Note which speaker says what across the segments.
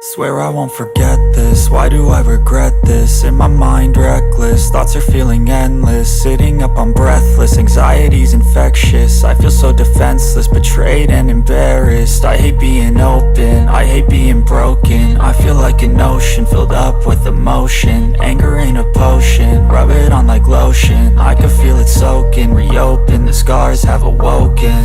Speaker 1: Swear I won't forget this, why do I regret this? In my mind reckless, thoughts are feeling endless. Sitting up I'm breathless, anxiety's infectious. I feel so defenseless, betrayed and embarrassed. I hate being open, I hate being broken. I feel like an ocean filled up with emotion. Anger ain't a potion, rub it on like lotion. I can feel it soaking, reopen, the scars have awoken.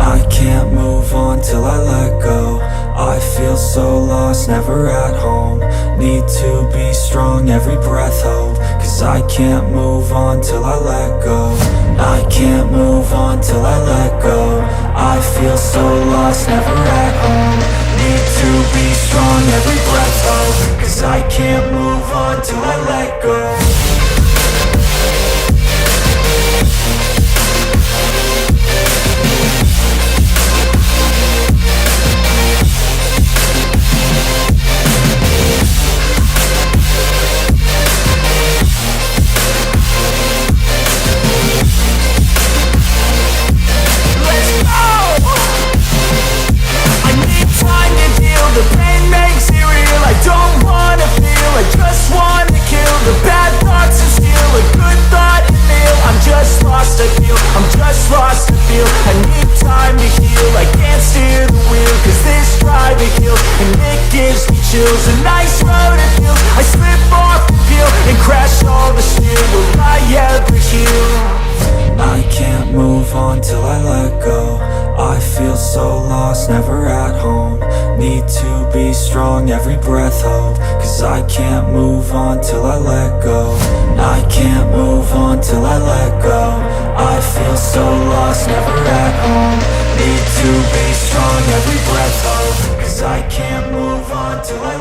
Speaker 1: I can't move on till I let go. I feel so lost, never at home. Need to be strong, every breath hold. Cause I can't move on till I let go. I can't move on till I let go. I feel so lost, never at home. Need to be strong, every breath hold. Cause I can't move on till I let go.
Speaker 2: The pain makes it real, I don't wanna feel. I just wanna kill the bad thoughts and steal a good thought and meal. I'm just lost, I feel, I'm just lost to feel. I need time to heal, I can't steer the wheel. Cause this drive it kills, and it gives me chills. A nice road it feels, I slip off the peel and crash all the steel. Will I ever heal?
Speaker 1: I can't move on till I let go. I feel so lost, never at home. Need to be strong, every breath hold. Cause I can't move on till I let go. I can't move on till I let go. I feel so lost, never at home. Need to be strong, every breath hold. Cause I can't move on till I